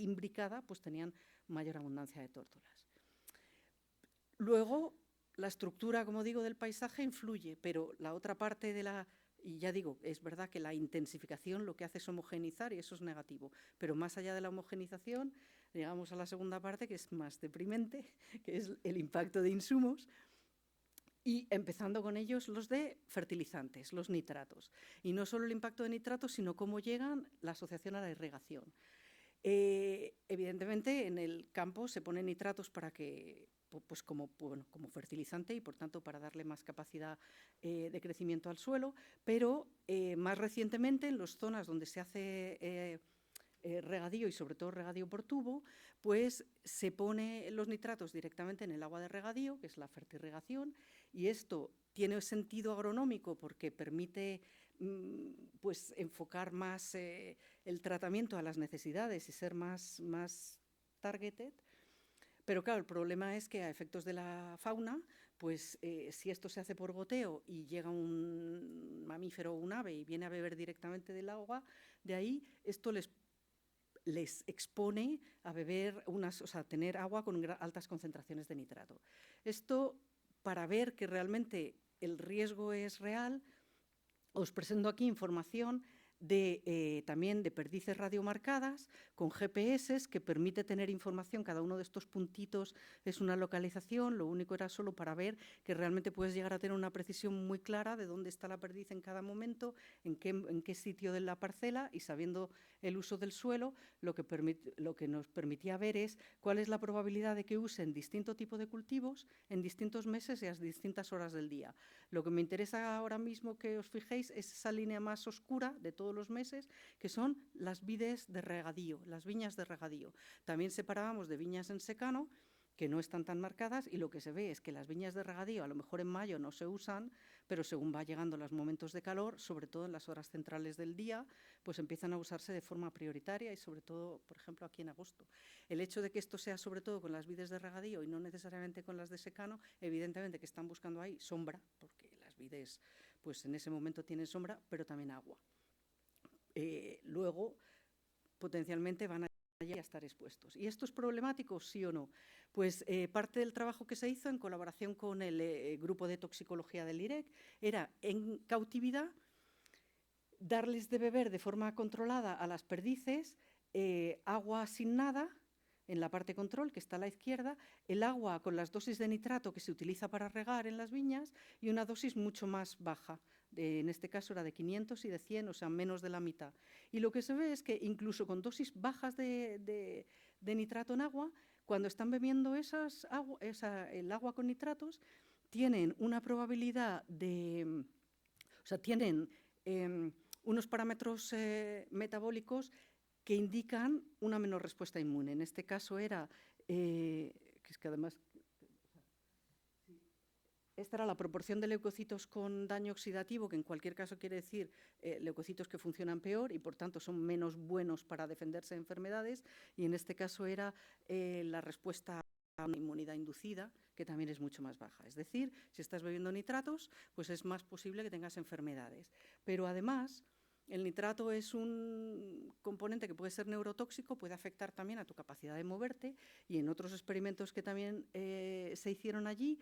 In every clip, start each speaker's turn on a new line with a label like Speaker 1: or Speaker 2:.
Speaker 1: imbricada, pues tenían mayor abundancia de tórtolas. Luego, la estructura, como digo, del paisaje influye, pero la otra parte de la... Y ya digo, es verdad que la intensificación lo que hace es homogeneizar y eso es negativo, pero más allá de la homogenización, llegamos a la segunda parte, que es más deprimente, que es el impacto de insumos, y empezando con ellos los de fertilizantes, los nitratos. Y no solo el impacto de nitratos, sino cómo llegan la asociación a la irrigación. Evidentemente, en el campo se ponen nitratos para que, pues como fertilizante y, por tanto, para darle más capacidad de crecimiento al suelo, pero más recientemente, en las zonas donde se hace regadío y sobre todo regadío por tubo, pues se pone los nitratos directamente en el agua de regadío, que es la fertirrigación, y esto tiene sentido agronómico porque permite pues enfocar más el tratamiento a las necesidades y ser más targeted. Pero claro, el problema es que a efectos de la fauna, pues si esto se hace por goteo y llega un mamífero o un ave y viene a beber directamente del agua, de ahí esto les expone a beber a tener agua con altas concentraciones de nitrato. Esto, para ver que realmente el riesgo es real, os presento aquí información también de perdices radiomarcadas con GPS que permite tener información. Cada uno de estos puntitos es una localización, lo único era solo para ver que realmente puedes llegar a tener una precisión muy clara de dónde está la perdiz en cada momento, en qué sitio de la parcela, y sabiendo el uso del suelo, lo que nos permitía ver es cuál es la probabilidad de que usen distinto tipo de cultivos en distintos meses y a distintas horas del día. Lo que me interesa ahora mismo que os fijéis es esa línea más oscura de todos los meses, que son las vides de regadío, las viñas de regadío. También separábamos de viñas en secano, que no están tan marcadas, y lo que se ve es que las viñas de regadío a lo mejor en mayo no se usan, pero según va llegando los momentos de calor, sobre todo en las horas centrales del día, pues empiezan a usarse de forma prioritaria y sobre todo, por ejemplo, aquí en agosto. El hecho de que esto sea sobre todo con las vides de regadío y no necesariamente con las de secano, evidentemente que están buscando ahí sombra, porque las vides pues en ese momento tienen sombra, pero también agua. Luego, potencialmente van a estar expuestos. ¿Y esto es problemático, sí o no? Pues parte del trabajo que se hizo en colaboración con el grupo de toxicología del IREC era, en cautividad, darles de beber de forma controlada a las perdices agua sin nada, en la parte control, que está a la izquierda, el agua con las dosis de nitrato que se utiliza para regar en las viñas y una dosis mucho más baja. En este caso era de 500 y de 100, o sea, menos de la mitad. Y lo que se ve es que incluso con dosis bajas de nitrato en agua, cuando están bebiendo el agua con nitratos, tienen una probabilidad de... O sea, tienen unos parámetros metabólicos que indican una menor respuesta inmune. En este caso era, que es que además, esta era la proporción de leucocitos con daño oxidativo, que en cualquier caso quiere decir leucocitos que funcionan peor y por tanto son menos buenos para defenderse de enfermedades, y en este caso era la respuesta a una inmunidad inducida, que también es mucho más baja. Es decir, si estás bebiendo nitratos, pues es más posible que tengas enfermedades. Pero además, el nitrato es un componente que puede ser neurotóxico, puede afectar también a tu capacidad de moverte, y en otros experimentos que también se hicieron allí,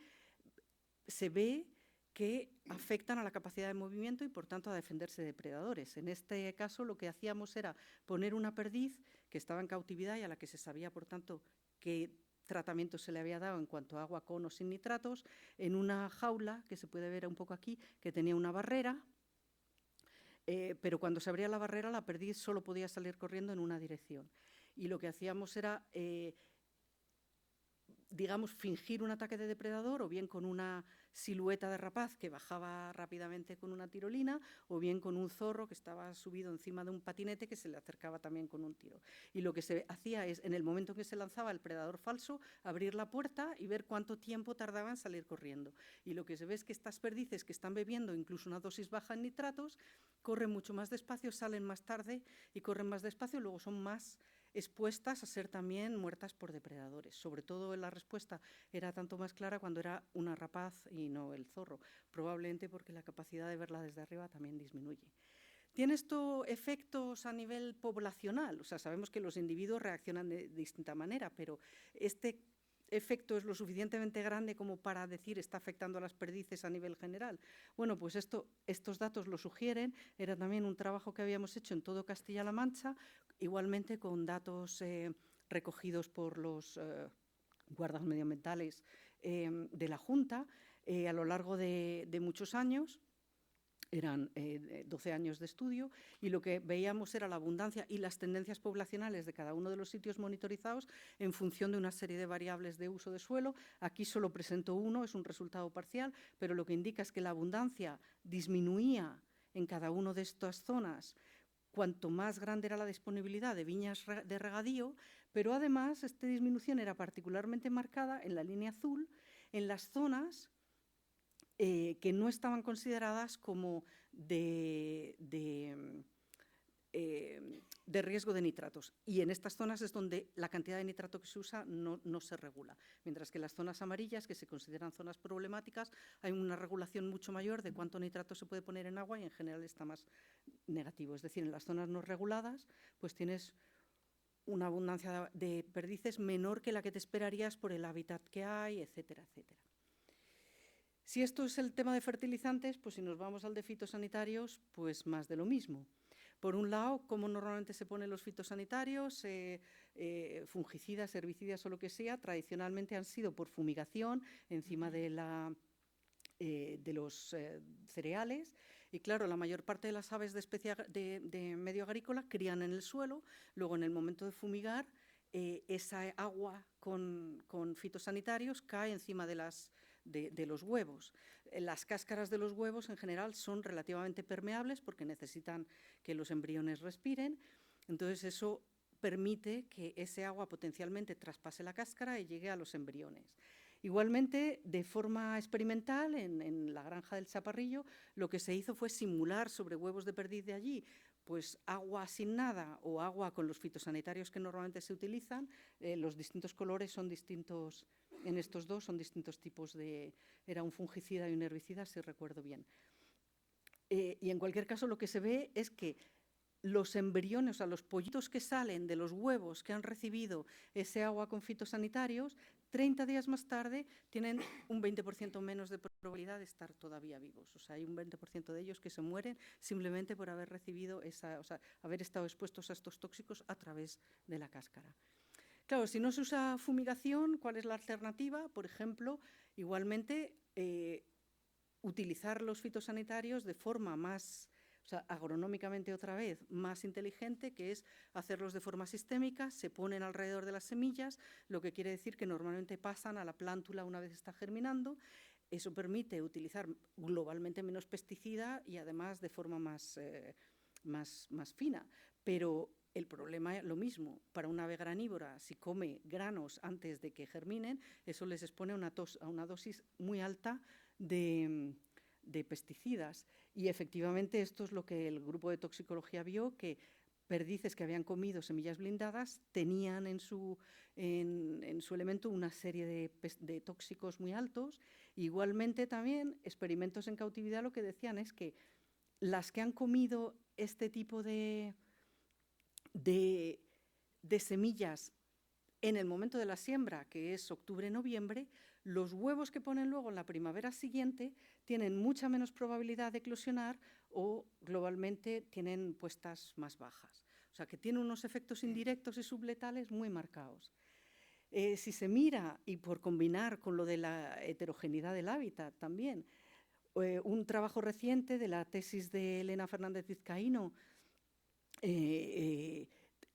Speaker 1: se ve que afectan a la capacidad de movimiento y, por tanto, a defenderse de depredadores. En este caso, lo que hacíamos era poner una perdiz que estaba en cautividad y a la que se sabía, por tanto, qué tratamiento se le había dado en cuanto a agua con o sin nitratos, en una jaula, que se puede ver un poco aquí, que tenía una barrera, pero cuando se abría la barrera, la perdiz solo podía salir corriendo en una dirección. Y lo que hacíamos era, digamos, fingir un ataque de depredador, o bien con una silueta de rapaz que bajaba rápidamente con una tirolina, o bien con un zorro que estaba subido encima de un patinete que se le acercaba también con un tiro. Y lo que se hacía es, en el momento en que se lanzaba el predador falso, abrir la puerta y ver cuánto tiempo tardaba en salir corriendo. Y lo que se ve es que estas perdices que están bebiendo incluso una dosis baja en nitratos, corren mucho más despacio, salen más tarde y corren más despacio, luego son más expuestas a ser también muertas por depredadores. Sobre todo la respuesta era tanto más clara cuando era una rapaz y no el zorro, probablemente porque la capacidad de verla desde arriba también disminuye. ¿Tiene esto efectos a nivel poblacional? O sea, sabemos que los individuos reaccionan de distinta manera, pero este efecto es lo suficientemente grande como para decir está afectando a las perdices a nivel general. Bueno, pues estos datos lo sugieren. Era también un trabajo que habíamos hecho en todo Castilla-La Mancha, igualmente con datos recogidos por los guardas medioambientales de la Junta a lo largo de muchos años. Eran 12 años de estudio y lo que veíamos era la abundancia y las tendencias poblacionales de cada uno de los sitios monitorizados en función de una serie de variables de uso de suelo. Aquí solo presento uno, es un resultado parcial, pero lo que indica es que la abundancia disminuía en cada una de estas zonas cuanto más grande era la disponibilidad de viñas de regadío, pero además esta disminución era particularmente marcada en la línea azul en las zonas que no estaban consideradas como de riesgo de nitratos. Y en estas zonas es donde la cantidad de nitrato que se usa no se regula. Mientras que en las zonas amarillas, que se consideran zonas problemáticas, hay una regulación mucho mayor de cuánto nitrato se puede poner en agua y en general está más negativo. Es decir, en las zonas no reguladas, pues tienes una abundancia de perdices menor que la que te esperarías por el hábitat que hay, etcétera, etcétera. Si esto es el tema de fertilizantes, pues si nos vamos al de fitosanitarios, pues más de lo mismo. Por un lado, como normalmente se ponen los fitosanitarios, fungicidas, herbicidas o lo que sea, tradicionalmente han sido por fumigación encima de los cereales. Y claro, la mayor parte de las aves de medio agrícola crían en el suelo, luego en el momento de fumigar, esa agua con fitosanitarios cae encima de los huevos. Las cáscaras de los huevos en general son relativamente permeables porque necesitan que los embriones respiren, entonces eso permite que ese agua potencialmente traspase la cáscara y llegue a los embriones. Igualmente, de forma experimental, en la granja del Chaparrillo, lo que se hizo fue simular sobre huevos de perdiz de allí pues agua sin nada o agua con los fitosanitarios que normalmente se utilizan. Los distintos colores son distintos. En estos dos son distintos tipos era un fungicida y un herbicida, si recuerdo bien. Y en cualquier caso lo que se ve es que los embriones, o sea, los pollitos que salen de los huevos que han recibido ese agua con fitosanitarios, 30 días más tarde tienen un 20% menos de probabilidad de estar todavía vivos. O sea, hay un 20% de ellos que se mueren simplemente por haber recibido haber estado expuestos a estos tóxicos a través de la cáscara. Claro, si no se usa fumigación, ¿cuál es la alternativa? Por ejemplo, igualmente utilizar los fitosanitarios de forma más, agronómicamente otra vez, más inteligente, que es hacerlos de forma sistémica, se ponen alrededor de las semillas, lo que quiere decir que normalmente pasan a la plántula una vez está germinando. Eso permite utilizar globalmente menos pesticida y además de forma más fina, pero el problema es lo mismo. Para una ave granívora, si come granos antes de que germinen, eso les expone a una dosis muy alta de pesticidas. Y efectivamente esto es lo que el grupo de toxicología vio, que perdices que habían comido semillas blindadas tenían en su elemento una serie de tóxicos muy altos. Igualmente también experimentos en cautividad lo que decían es que las que han comido este tipo de semillas en el momento de la siembra, que es octubre-noviembre, los huevos que ponen luego en la primavera siguiente tienen mucha menos probabilidad de eclosionar o globalmente tienen puestas más bajas. O sea, que tiene unos efectos indirectos y subletales muy marcados. Si se mira, y por combinar con lo de la heterogeneidad del hábitat también, un trabajo reciente de la tesis de Elena Fernández Vizcaíno,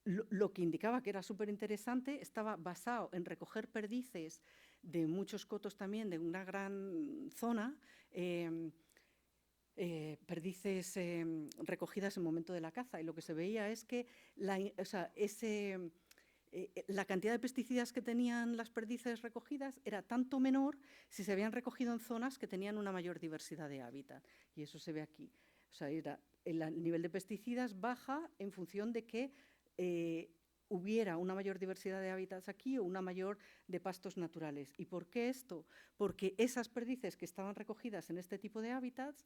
Speaker 1: lo que indicaba que era súper interesante, estaba basado en recoger perdices de muchos cotos también, de una gran zona, perdices recogidas en el momento de la caza. Y lo que se veía es que la cantidad de pesticidas que tenían las perdices recogidas era tanto menor si se habían recogido en zonas que tenían una mayor diversidad de hábitat. Y eso se ve aquí. O sea, el nivel de pesticidas baja en función de que hubiera una mayor diversidad de hábitats aquí o una mayor de pastos naturales. ¿Y por qué esto? Porque esas perdices que estaban recogidas en este tipo de hábitats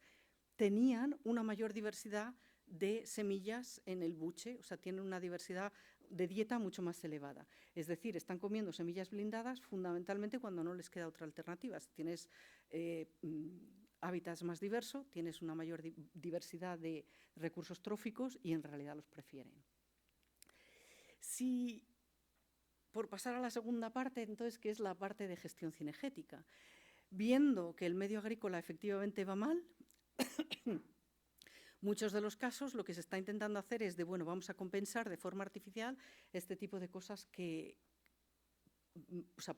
Speaker 1: tenían una mayor diversidad de semillas en el buche, o sea, tienen una diversidad de dieta mucho más elevada. Es decir, están comiendo semillas blindadas fundamentalmente cuando no les queda otra alternativa. Si tienes hábitats más diversos, tienes una mayor diversidad de recursos tróficos y en realidad los prefieren. Por pasar a la segunda parte, entonces, que es la parte de gestión cinegética. Viendo que el medio agrícola efectivamente va mal, muchos de los casos lo que se está intentando hacer es bueno, vamos a compensar de forma artificial este tipo de cosas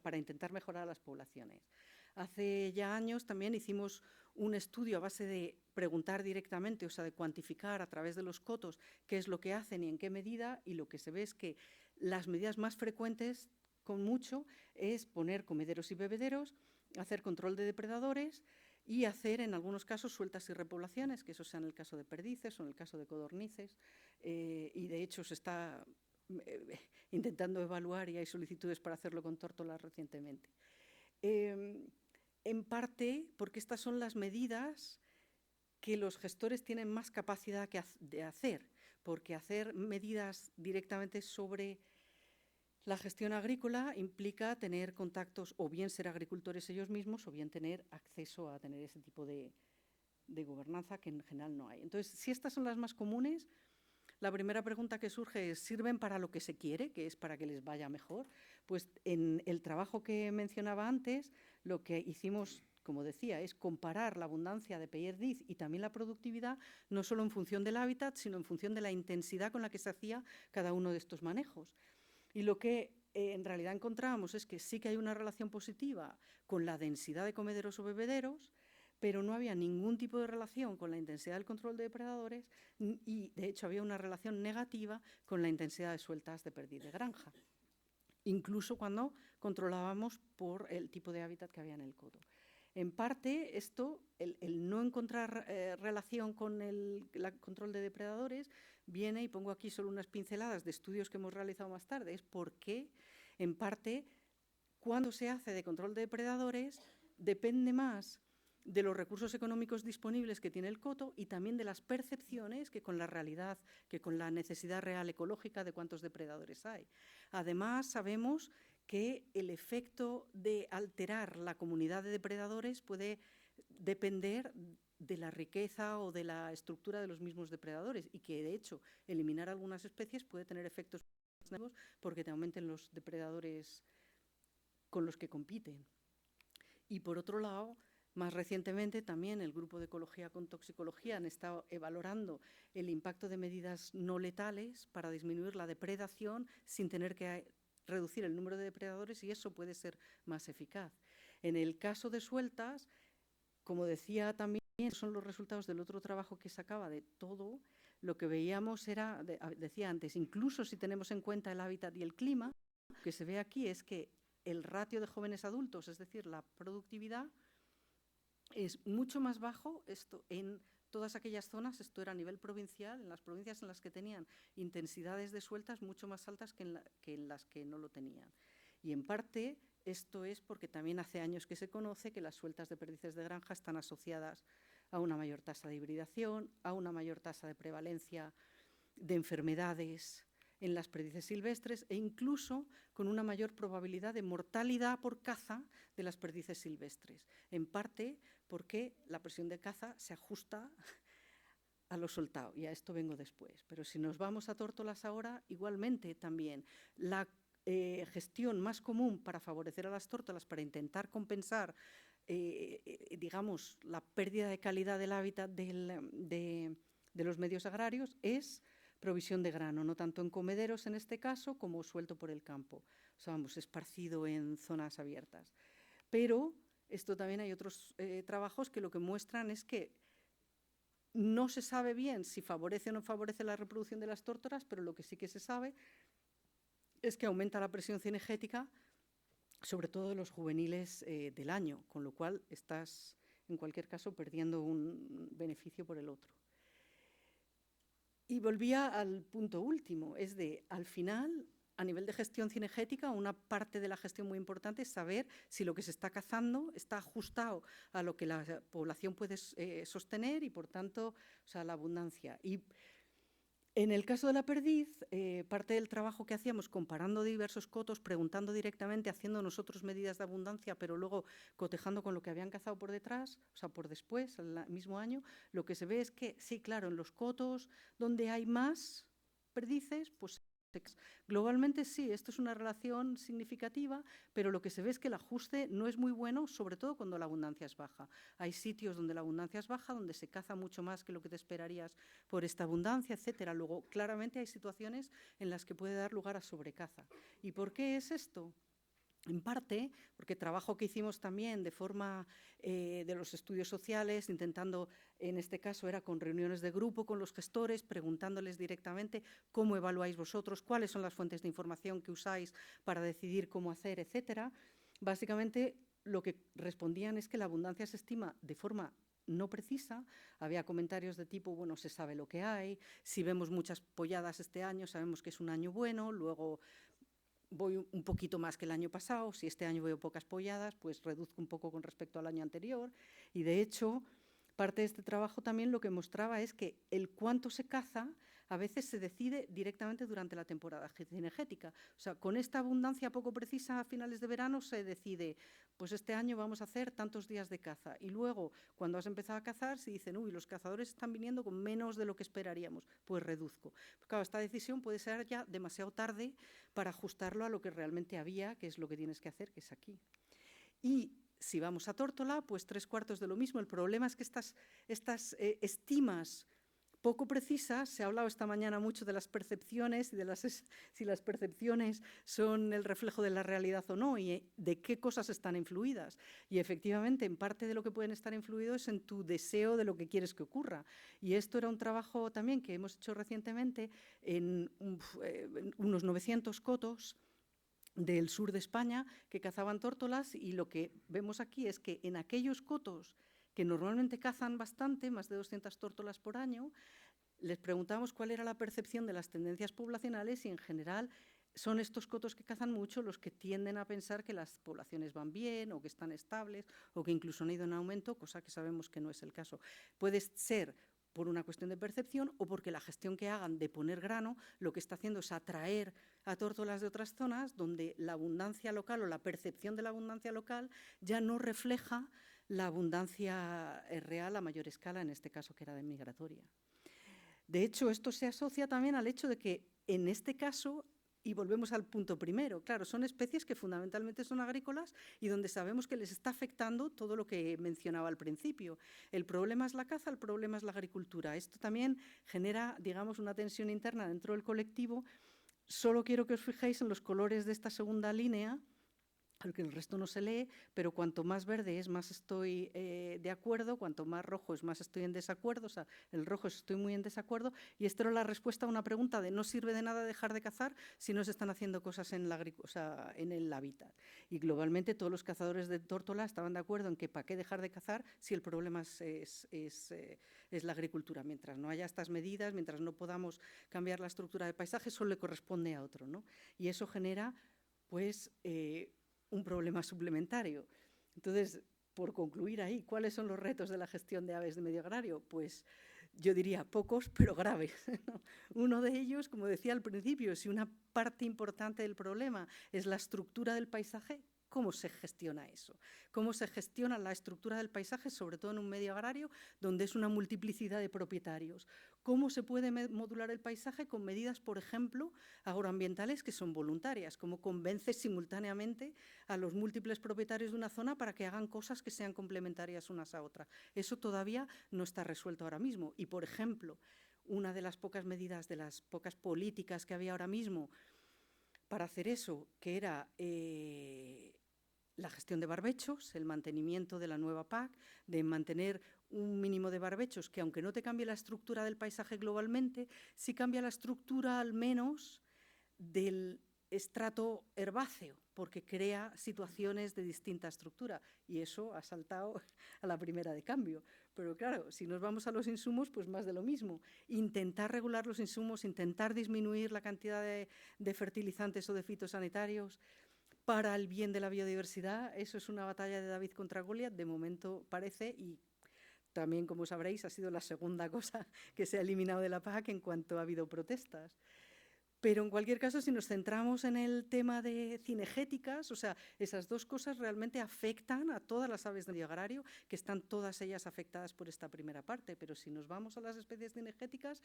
Speaker 1: para intentar mejorar las poblaciones. Hace ya años también hicimos un estudio a base de preguntar directamente, o sea, de cuantificar a través de los cotos qué es lo que hacen y en qué medida, y lo que se ve es que las medidas más frecuentes, con mucho, es poner comederos y bebederos, hacer control de depredadores y hacer, en algunos casos, sueltas y repoblaciones, que eso sea en el caso de perdices o en el caso de codornices, y de hecho se está intentando evaluar y hay solicitudes para hacerlo con tórtolas recientemente. En parte porque estas son las medidas que los gestores tienen más capacidad de hacer, porque hacer medidas directamente sobre la gestión agrícola implica tener contactos, o bien ser agricultores ellos mismos, o bien tener acceso a tener ese tipo de gobernanza que en general no hay. Entonces, si estas son las más comunes, la primera pregunta que surge es, ¿sirven para lo que se quiere, que es para que les vaya mejor? Pues en el trabajo que mencionaba antes, lo que hicimos, como decía, es comparar la abundancia de perdiz y también la productividad, no solo en función del hábitat, sino en función de la intensidad con la que se hacía cada uno de estos manejos. Y lo que en realidad encontrábamos es que sí que hay una relación positiva con la densidad de comederos o bebederos, pero no había ningún tipo de relación con la intensidad del control de depredadores y, de hecho, había una relación negativa con la intensidad de sueltas de perdiz de granja, incluso cuando controlábamos por el tipo de hábitat que había en el coto. En parte, esto, el no encontrar relación con el control de depredadores, viene, y pongo aquí solo unas pinceladas de estudios que hemos realizado más tarde, es porque, en parte, cuando se hace de control de depredadores, depende más de los recursos económicos disponibles que tiene el coto y también de las percepciones que con la realidad, que con la necesidad real ecológica de cuántos depredadores hay. Además, sabemos que el efecto de alterar la comunidad de depredadores puede depender de la riqueza o de la estructura de los mismos depredadores y que, de hecho, eliminar algunas especies puede tener efectos negativos porque te aumenten los depredadores con los que compiten. Y, por otro lado, más recientemente también el Grupo de Ecología con Toxicología han estado valorando el impacto de medidas no letales para disminuir la depredación sin tener que reducir el número de depredadores y eso puede ser más eficaz. En el caso de sueltas, como decía también, son los resultados del otro trabajo que sacaba de todo, lo que veíamos era, decía antes, incluso si tenemos en cuenta el hábitat y el clima, lo que se ve aquí es que el ratio de jóvenes adultos, es decir, la productividad, es mucho más bajo esto en todas aquellas zonas, esto era a nivel provincial, en las provincias en las que tenían intensidades de sueltas mucho más altas que en las que no lo tenían. Y en parte esto es porque también hace años que se conoce que las sueltas de perdices de granja están asociadas a una mayor tasa de hibridación, a una mayor tasa de prevalencia de enfermedades en las perdices silvestres e incluso con una mayor probabilidad de mortalidad por caza de las perdices silvestres, en parte porque la presión de caza se ajusta a lo soltado, y a esto vengo después. Pero si nos vamos a tórtolas ahora, igualmente también la gestión más común para favorecer a las tórtolas, para intentar compensar, digamos, la pérdida de calidad del hábitat de los medios agrarios es provisión de grano, no tanto en comederos en este caso como suelto por el campo, o sea, vamos, esparcido en zonas abiertas. Pero esto también hay otros trabajos que lo que muestran es que no se sabe bien si favorece o no favorece la reproducción de las tórtolas, pero lo que sí que se sabe es que aumenta la presión cinegética, sobre todo de los juveniles del año, con lo cual estás, en cualquier caso, perdiendo un beneficio por el otro. Y volvía al punto último, es de, al final, a nivel de gestión cinegética, una parte de la gestión muy importante es saber si lo que se está cazando está ajustado a lo que la población puede sostener y, por tanto, o sea, la abundancia. Y En el caso de la perdiz, parte del trabajo que hacíamos comparando diversos cotos, preguntando directamente, haciendo nosotros medidas de abundancia, pero luego cotejando con lo que habían cazado por detrás, o sea, por después, el mismo año, lo que se ve es que, sí, claro, en los cotos donde hay más perdices, pues globalmente sí, esto es una relación significativa, pero lo que se ve es que el ajuste no es muy bueno, sobre todo cuando la abundancia es baja. Hay sitios donde la abundancia es baja, donde se caza mucho más que lo que te esperarías por esta abundancia, etcétera. Luego, claramente hay situaciones en las que puede dar lugar a sobrecaza. ¿Y por qué es esto? En parte, porque trabajo que hicimos también de forma de los estudios sociales, intentando, en este caso era con reuniones de grupo, con los gestores, preguntándoles directamente cómo evaluáis vosotros, cuáles son las fuentes de información que usáis para decidir cómo hacer, etcétera. Básicamente, lo que respondían es que la abundancia se estima de forma no precisa. Había comentarios de tipo, bueno, se sabe lo que hay, si vemos muchas polladas este año, sabemos que es un año bueno, luego voy un poquito más que el año pasado, si este año veo pocas polladas, pues reduzco un poco con respecto al año anterior. Y de hecho, parte de este trabajo también lo que mostraba es que el cuánto se caza a veces se decide directamente durante la temporada cinegética. O sea, con esta abundancia poco precisa a finales de verano se decide, pues este año vamos a hacer tantos días de caza. Y luego, cuando has empezado a cazar, se dicen, uy, los cazadores están viniendo con menos de lo que esperaríamos, pues reduzco. Pues claro, esta decisión puede ser ya demasiado tarde para ajustarlo a lo que realmente había, que es lo que tienes que hacer, que es aquí. Y si vamos a Tórtola, pues 3/4 de lo mismo. El problema es que estas estimas poco precisas, se ha hablado esta mañana mucho de las percepciones y de si las percepciones son el reflejo de la realidad o no y de qué cosas están influidas. Y efectivamente, en parte de lo que pueden estar influidos es en tu deseo de lo que quieres que ocurra. Y esto era un trabajo también que hemos hecho recientemente en unos 900 cotos del sur de España que cazaban tórtolas, y lo que vemos aquí es que en aquellos cotos que normalmente cazan bastante, más de 200 tórtolas por año, les preguntamos cuál era la percepción de las tendencias poblacionales y en general son estos cotos que cazan mucho los que tienden a pensar que las poblaciones van bien o que están estables o que incluso han ido en aumento, cosa que sabemos que no es el caso. Puede ser por una cuestión de percepción o porque la gestión que hagan de poner grano lo que está haciendo es atraer a tórtolas de otras zonas donde la abundancia local o la percepción de la abundancia local ya no refleja la abundancia real a mayor escala, en este caso que era de migratoria. De hecho, esto se asocia también al hecho de que en este caso, y volvemos al punto primero, claro, son especies que fundamentalmente son agrícolas y donde sabemos que les está afectando todo lo que mencionaba al principio. El problema es la caza, el problema es la agricultura. Esto también genera, digamos, una tensión interna dentro del colectivo. Solo quiero que os fijéis en los colores de esta segunda línea, porque el resto no se lee, pero cuanto más verde es, más estoy de acuerdo, cuanto más rojo es, más estoy en desacuerdo. O sea, el rojo estoy muy en desacuerdo, y esto era la respuesta a una pregunta de no sirve de nada dejar de cazar si no se están haciendo cosas en, en el hábitat. Y globalmente todos los cazadores de tórtola estaban de acuerdo en que para qué dejar de cazar si el problema es la agricultura. Mientras no haya estas medidas, mientras no podamos cambiar la estructura del paisaje, solo le corresponde a otro, ¿no? Y eso genera, pues, un problema suplementario. Entonces, por concluir ahí, ¿cuáles son los retos de la gestión de aves de medio agrario? Pues yo diría pocos, pero graves. Uno de ellos, como decía al principio, si una parte importante del problema es la estructura del paisaje, ¿cómo se gestiona eso? ¿Cómo se gestiona la estructura del paisaje, sobre todo en un medio agrario donde es una multiplicidad de propietarios? ¿Cómo se puede modular el paisaje con medidas, por ejemplo, agroambientales que son voluntarias? ¿Cómo convences simultáneamente a los múltiples propietarios de una zona para que hagan cosas que sean complementarias unas a otras? Eso todavía no está resuelto ahora mismo. Y, por ejemplo, una de las pocas medidas, de las pocas políticas que había ahora mismo para hacer eso, que era la gestión de barbechos, el mantenimiento de la nueva PAC, de mantener un mínimo de barbechos que, aunque no te cambie la estructura del paisaje globalmente, sí cambia la estructura al menos del estrato herbáceo, porque crea situaciones de distinta estructura, y eso ha saltado a la primera de cambio. Pero claro, si nos vamos a los insumos, pues más de lo mismo. Intentar regular los insumos, intentar disminuir la cantidad de fertilizantes o de fitosanitarios para el bien de la biodiversidad, eso es una batalla de David contra Goliat, de momento parece, y también, como sabréis, ha sido la segunda cosa que se ha eliminado de la PAC en cuanto ha habido protestas. Pero en cualquier caso, si nos centramos en el tema de cinegéticas, o sea, esas dos cosas realmente afectan a todas las aves del medio agrario, que están todas ellas afectadas por esta primera parte. Pero si nos vamos a las especies cinegéticas,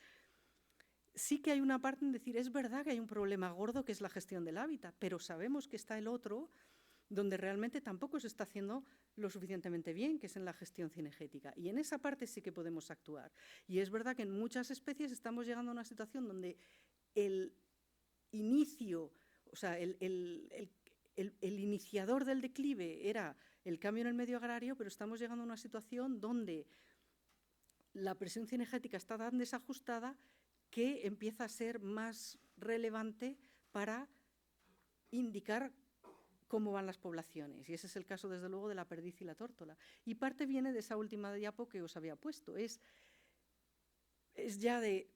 Speaker 1: sí que hay una parte en decir, es verdad que hay un problema gordo que es la gestión del hábitat, pero sabemos que está el otro, donde realmente tampoco se está haciendo lo suficientemente bien, que es en la gestión cinegética. Y en esa parte sí que podemos actuar. Y es verdad que en muchas especies estamos llegando a una situación donde el inicio, o sea, el iniciador del declive era el cambio en el medio agrario, pero estamos llegando a una situación donde la presión cinegética está tan desajustada que empieza a ser más relevante para indicar cómo van las poblaciones. Y ese es el caso, desde luego, de la perdiz y la tórtola. Y parte viene de esa última diapo que os había puesto. Es ya de,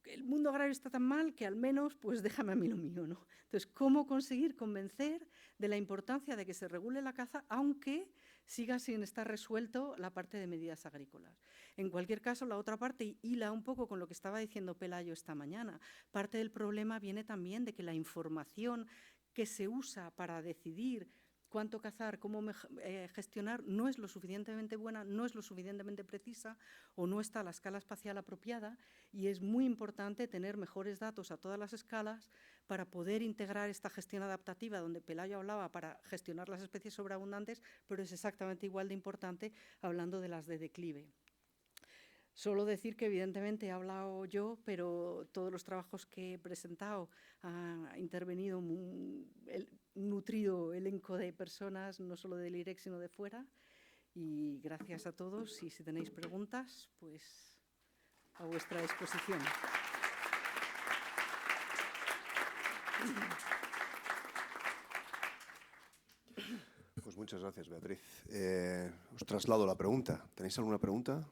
Speaker 1: el mundo agrario está tan mal que al menos, pues déjame a mí lo mío, ¿no? Entonces, ¿cómo conseguir convencer de la importancia de que se regule la caza, aunque siga sin estar resuelto la parte de medidas agrícolas? En cualquier caso, la otra parte hila un poco con lo que estaba diciendo Pelayo esta mañana. Parte del problema viene también de que la información que se usa para decidir cuánto cazar, cómo gestionar, no es lo suficientemente buena, no es lo suficientemente precisa o no está a la escala espacial apropiada, y es muy importante tener mejores datos a todas las escalas para poder integrar esta gestión adaptativa, donde Pelayo hablaba para gestionar las especies sobreabundantes, pero es exactamente igual de importante hablando de las de declive. Solo decir que evidentemente he hablado yo, pero todos los trabajos que he presentado ha intervenido un nutrido elenco de personas, no solo del IREC, sino de fuera. Y gracias a todos, y si tenéis preguntas, pues a vuestra disposición.
Speaker 2: Pues muchas gracias, Beatriz. Os traslado la pregunta. ¿Tenéis alguna pregunta?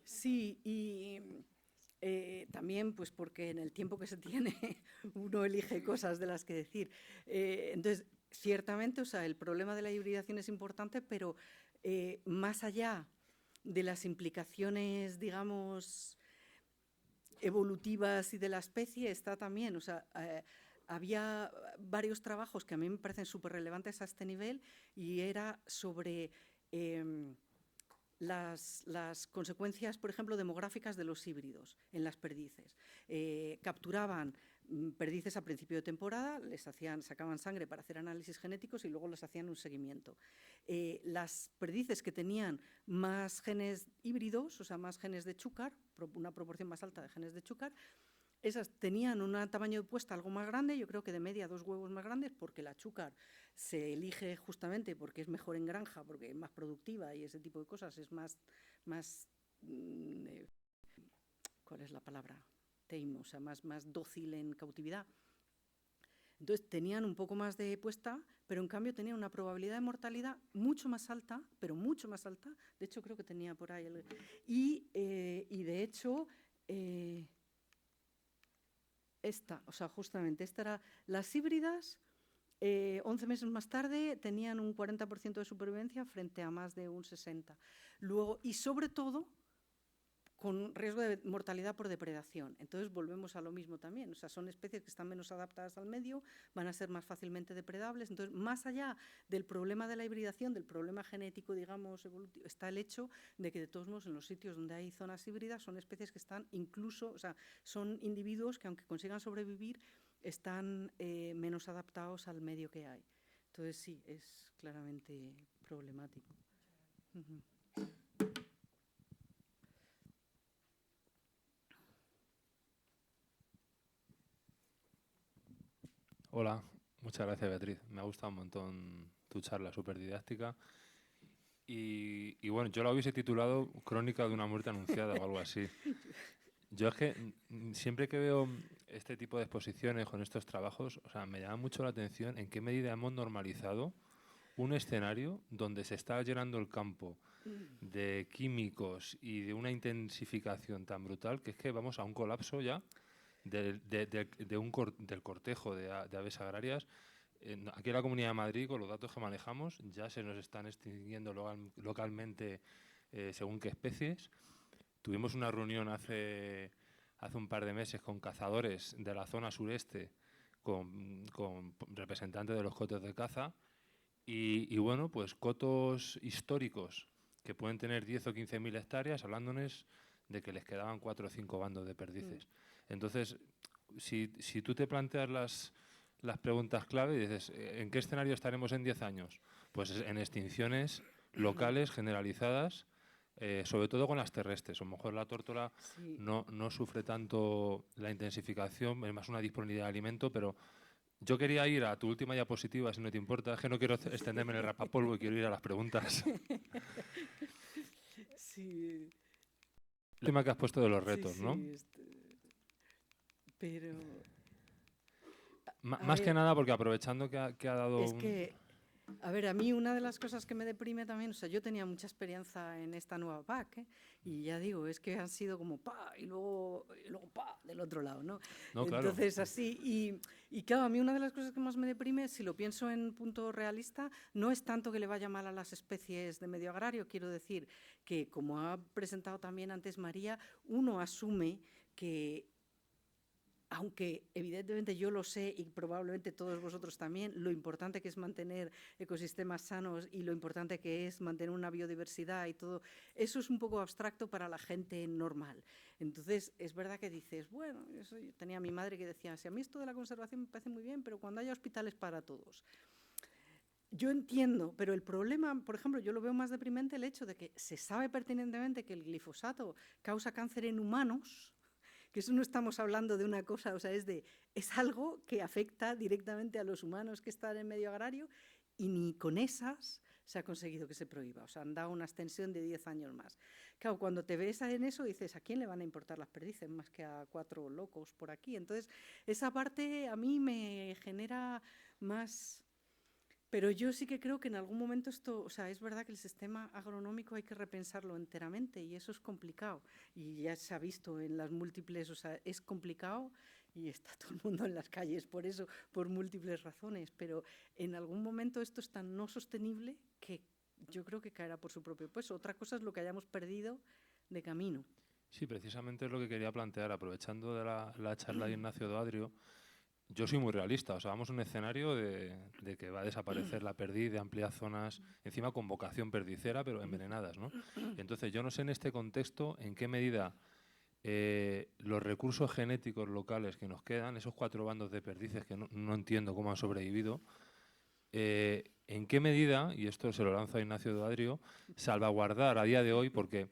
Speaker 1: Sí, y también pues porque en el tiempo que se tiene uno elige cosas de las que decir. Entonces, ciertamente, o sea, el problema de la hibridación es importante, pero más allá de las implicaciones, digamos, evolutivas y de la especie, está también, o sea, había varios trabajos que a mí me parecen súper relevantes a este nivel, y era sobre las consecuencias, por ejemplo, demográficas de los híbridos en las perdices. Capturaban perdices a principio de temporada, sacaban sangre para hacer análisis genéticos y luego les hacían un seguimiento. Las perdices que tenían más genes híbridos, o sea, más genes de chúcar, una proporción más alta de genes de chúcar, esas tenían un tamaño de puesta algo más grande, yo creo que de media 2 huevos más grandes, porque la chúcar se elige justamente porque es mejor en granja, porque es más productiva y ese tipo de cosas, es más ¿cuál es la palabra? Tame, o sea, más dócil en cautividad. Entonces tenían un poco más de puesta, pero en cambio tenían una probabilidad de mortalidad mucho más alta, pero mucho más alta. De hecho, creo que tenía por ahí. Y de hecho, o sea, justamente, esta era las híbridas. 11 meses más tarde tenían un 40% de supervivencia frente a más de un 60%. Luego, y sobre todo, con riesgo de mortalidad por depredación. Entonces volvemos a lo mismo también, o sea, son especies que están menos adaptadas al medio, van a ser más fácilmente depredables. Entonces, más allá del problema de la hibridación, del problema genético, digamos, evolutivo, está el hecho de que, de todos modos, en los sitios donde hay zonas híbridas son especies que están incluso, o sea, son individuos que, aunque consigan sobrevivir, están menos adaptados al medio que hay. Entonces, sí, es claramente problemático.
Speaker 3: Hola, muchas gracias, Beatriz. Me ha gustado un montón tu charla, súper didáctica. Y bueno, yo la hubiese titulado Crónica de una muerte anunciada o algo así. Yo es que siempre que veo este tipo de exposiciones con estos trabajos, o sea, me llama mucho la atención en qué medida hemos normalizado un escenario donde se está llenando el campo de químicos y de una intensificación tan brutal que es que vamos a un colapso ya del cortejo de aves agrarias. Aquí en la Comunidad de Madrid, con los datos que manejamos, ya se nos están extinguiendo localmente según qué especies. Tuvimos una reunión hace un par de meses con cazadores de la zona sureste, con representantes de los cotos de caza, y bueno, pues cotos históricos que pueden tener 10 o 15.000 hectáreas, hablándonos de que les quedaban 4 o 5 bandos de perdices. Entonces, si tú te planteas las preguntas clave y dices, ¿en qué escenario estaremos en 10 años? Pues en extinciones locales generalizadas, sobre todo con las terrestres. A lo mejor la tórtola
Speaker 1: Sí.
Speaker 3: no sufre tanto la intensificación, es más una disponibilidad de alimento, pero yo quería ir a tu última diapositiva, si no te importa, es que no quiero extenderme en el rapapolvo y quiero ir a las preguntas.
Speaker 1: Sí.
Speaker 3: El tema que has puesto de los
Speaker 1: Sí,
Speaker 3: retos,
Speaker 1: sí,
Speaker 3: ¿no?
Speaker 1: Pero a
Speaker 3: Más que
Speaker 1: ver,
Speaker 3: nada porque aprovechando que ha dado
Speaker 1: es que, a ver, a mí una de las cosas que me deprime también, o sea, yo tenía mucha experiencia en esta nueva PAC, ¿eh? Y ya digo, es que han sido como pa, y luego pa, del otro lado, ¿no?
Speaker 3: No, claro.
Speaker 1: Entonces, así, y claro, a mí una de las cosas que más me deprime, si lo pienso en punto realista, no es tanto que le vaya mal a las especies de medio agrario, quiero decir que, como ha presentado también antes María, uno asume que, aunque evidentemente yo lo sé y probablemente todos vosotros también, lo importante que es mantener ecosistemas sanos y lo importante que es mantener una biodiversidad y todo, eso es un poco abstracto para la gente normal. Entonces, es verdad que dices, bueno, yo tenía a mi madre que decía, si a mí esto de la conservación me parece muy bien, pero cuando haya hospitales para todos. Yo entiendo, pero el problema, por ejemplo, yo lo veo más deprimente el hecho de que se sabe pertinentemente que el glifosato causa cáncer en humanos, que eso no estamos hablando de una cosa, o sea, es algo que afecta directamente a los humanos que están en medio agrario y ni con esas se ha conseguido que se prohíba, o sea, han dado una extensión de 10 años más. Claro, cuando te ves en eso dices, ¿a quién le van a importar las perdices más que a 4 locos por aquí? Entonces, esa parte a mí me genera más. Pero yo sí que creo que en algún momento esto, o sea, es verdad que el sistema agronómico hay que repensarlo enteramente y eso es complicado. Y ya se ha visto en las múltiples, o sea, es complicado y está todo el mundo en las calles por eso, por múltiples razones. Pero en algún momento esto es tan no sostenible que yo creo que caerá por su propio peso. Otra cosa es lo que hayamos perdido de camino.
Speaker 3: Sí, precisamente es lo que quería plantear, aprovechando de la charla de Ignacio Doadrio. Yo soy muy realista, o sea, vamos a un escenario de que va a desaparecer la perdiz de amplias zonas, encima con vocación perdicera, pero envenenadas, ¿no? Entonces, yo no sé en este contexto en qué medida los recursos genéticos locales que nos quedan, esos 4 bandos de perdices que no entiendo cómo han sobrevivido, en qué medida, y esto se lo lanzo a Ignacio Doadrio, salvaguardar a día de hoy, porque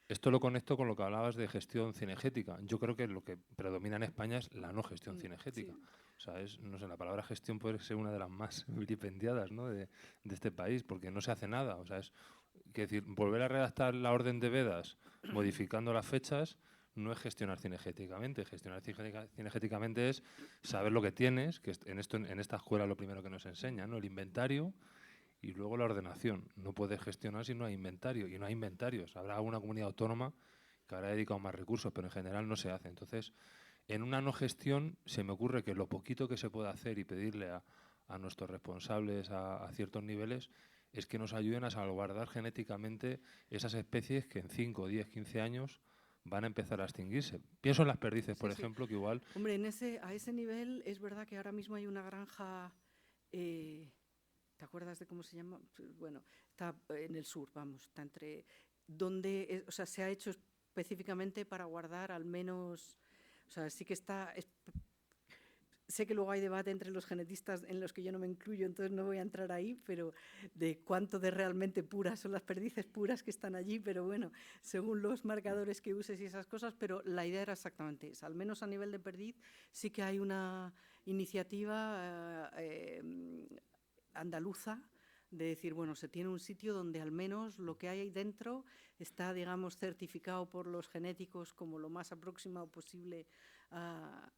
Speaker 3: esto lo conecto con lo que hablabas de gestión cinegética. Yo creo que lo que predomina en España es la no gestión cinegética.
Speaker 1: Sí.
Speaker 3: O sea, no sé, la palabra gestión puede ser una de las más vilipendiadas, ¿no? de este país, porque no se hace nada. O sea, es decir, volver a redactar la orden de Vedas modificando las fechas no es gestionar cinegéticamente. Gestionar cinegéticamente es saber lo que tienes, que en esta escuela lo primero que nos enseñan, ¿no? El inventario y luego la ordenación. No puedes gestionar si no hay inventario, y no hay inventarios. Habrá alguna comunidad autónoma que habrá dedicado más recursos, pero en general no se hace. Entonces, en una no gestión se me ocurre que lo poquito que se puede hacer y pedirle a nuestros responsables a ciertos niveles es que nos ayuden a salvaguardar genéticamente esas especies que en 5, 10, 15 años van a empezar a extinguirse. Pienso en las perdices, por ejemplo, que igual...
Speaker 1: Hombre, a ese nivel es verdad que ahora mismo hay una granja, ¿te acuerdas de cómo se llama? Bueno, está en el sur, vamos, está entre, donde, o sea, se ha hecho específicamente para guardar al menos, o sea, sí que está. Sé que luego hay debate entre los genetistas en los que yo no me incluyo, entonces no voy a entrar ahí, pero de cuánto de realmente puras son las perdices puras que están allí, pero bueno, según los marcadores que uses y esas cosas, pero la idea era exactamente esa. Al menos a nivel de perdiz sí que hay una iniciativa andaluza de decir, bueno, se tiene un sitio donde al menos lo que hay ahí dentro está, digamos, certificado por los genéticos como lo más aproximado posible a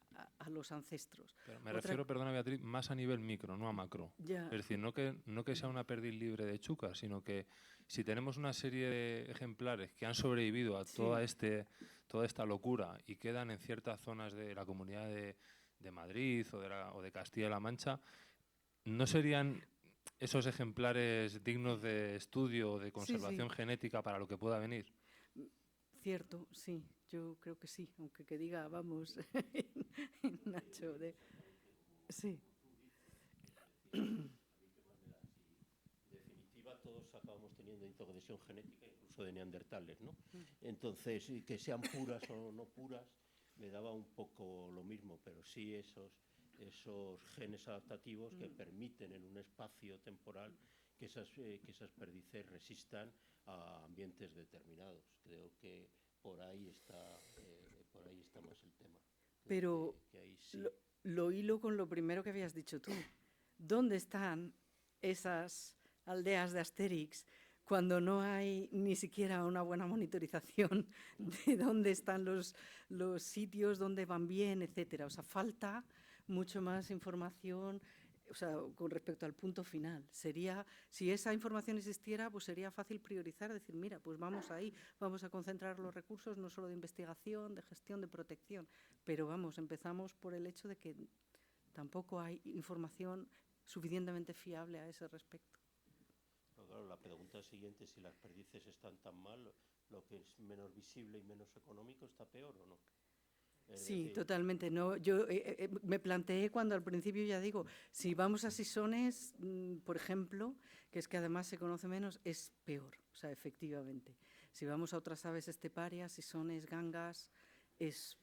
Speaker 1: los ancestros.
Speaker 3: Pero me refiero, perdona Beatriz, más a nivel micro, no a macro.
Speaker 1: Ya.
Speaker 3: Es decir, no que sea una perdiz libre de chucas, sino que si tenemos una serie de ejemplares que han sobrevivido a
Speaker 1: Sí.
Speaker 3: toda esta locura y quedan en ciertas zonas de la Comunidad de Madrid o de Castilla-La Mancha, ¿no serían esos ejemplares dignos de estudio o de conservación genética para lo que pueda venir?
Speaker 1: Cierto, sí, yo creo que sí, aunque que diga, vamos, Nacho, sí.
Speaker 4: En definitiva, todos acabamos teniendo introgresión genética, incluso de neandertales, ¿no? Entonces, que sean puras o no puras, me daba un poco lo mismo, pero sí esos genes adaptativos que permiten en un espacio temporal que esas perdices resistan a ambientes determinados. Creo que por ahí está más el tema.
Speaker 1: Pero
Speaker 4: que ahí sí.
Speaker 1: lo hilo con lo primero que habías dicho tú. ¿Dónde están esas aldeas de Asterix cuando no hay ni siquiera una buena monitorización de dónde están los sitios, dónde van bien, etcétera? O sea, falta mucho más información, o sea, con respecto al punto final. Si esa información existiera, pues sería fácil priorizar, decir, mira, pues vamos ahí, vamos a concentrar los recursos no solo de investigación, de gestión, de protección, pero vamos, empezamos por el hecho de que tampoco hay información suficientemente fiable a ese respecto.
Speaker 4: Pero claro, la pregunta siguiente, si las perdices están tan mal, lo que es menos visible y menos económico está peor, ¿o no?
Speaker 1: Sí, totalmente. No, yo me planteé cuando al principio, ya digo, si vamos a sisones, por ejemplo, que es que además se conoce menos, es peor, o sea, efectivamente. Si vamos a otras aves esteparias, sisones, gangas, es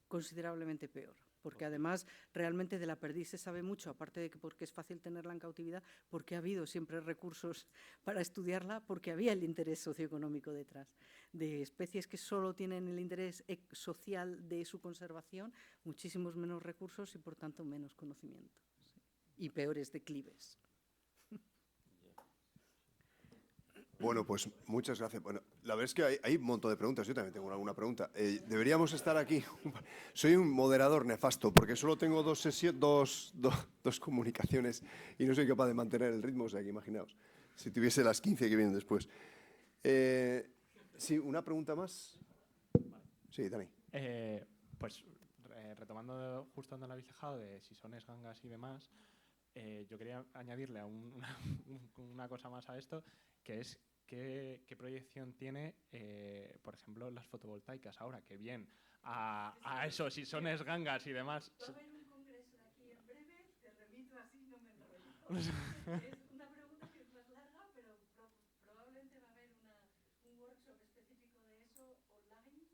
Speaker 1: considerablemente peor. Porque además realmente de la perdiz se sabe mucho, aparte de que porque es fácil tenerla en cautividad, porque ha habido siempre recursos para estudiarla, porque había el interés socioeconómico detrás. De especies que solo tienen el interés social de su conservación, muchísimos menos recursos y por tanto menos conocimiento. Sí. Y peores declives.
Speaker 2: Bueno, pues muchas gracias. Bueno, la verdad es que hay un montón de preguntas. Yo también tengo alguna pregunta. Deberíamos estar aquí. Soy un moderador nefasto porque solo tengo dos comunicaciones y no soy capaz de mantener el ritmo. O sea, que imaginaos, si tuviese las 15 que vienen después. Sí, ¿una pregunta más? Sí, Dani.
Speaker 5: Pues retomando justo donde lo habéis dejado de sisones, gangas y demás, yo quería añadirle una cosa más a esto, que es qué proyección tiene, por ejemplo, las fotovoltaicas ahora, que bien a esos sisones, gangas y demás.
Speaker 1: Va a haber un congreso de aquí en breve, te remito así, no me enrollo. Es una pregunta que es más larga, pero probablemente va a haber un workshop específico de eso online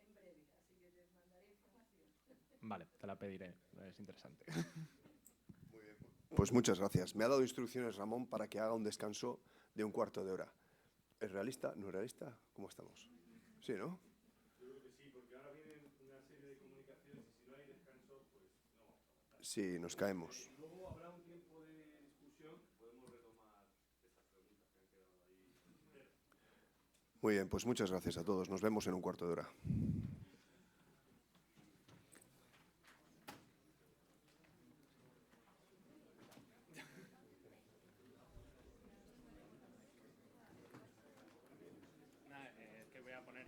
Speaker 1: en breve, así que te mandaré información.
Speaker 5: Vale, te la pediré, es interesante.
Speaker 2: Muy bien. Pues muchas gracias. Me ha dado instrucciones Ramón para que haga un descanso de un cuarto de hora. ¿Es realista? ¿No es realista? ¿Cómo estamos? Sí, ¿no?
Speaker 3: Yo creo que sí, porque ahora vienen una serie de comunicaciones y si no hay descanso, pues no vamos a aguantar.
Speaker 2: Sí, nos caemos.
Speaker 3: Luego habrá un tiempo de discusión, podemos retomar estas preguntas que han quedado ahí.
Speaker 2: Muy bien, pues muchas gracias a todos. Nos vemos en un cuarto de hora.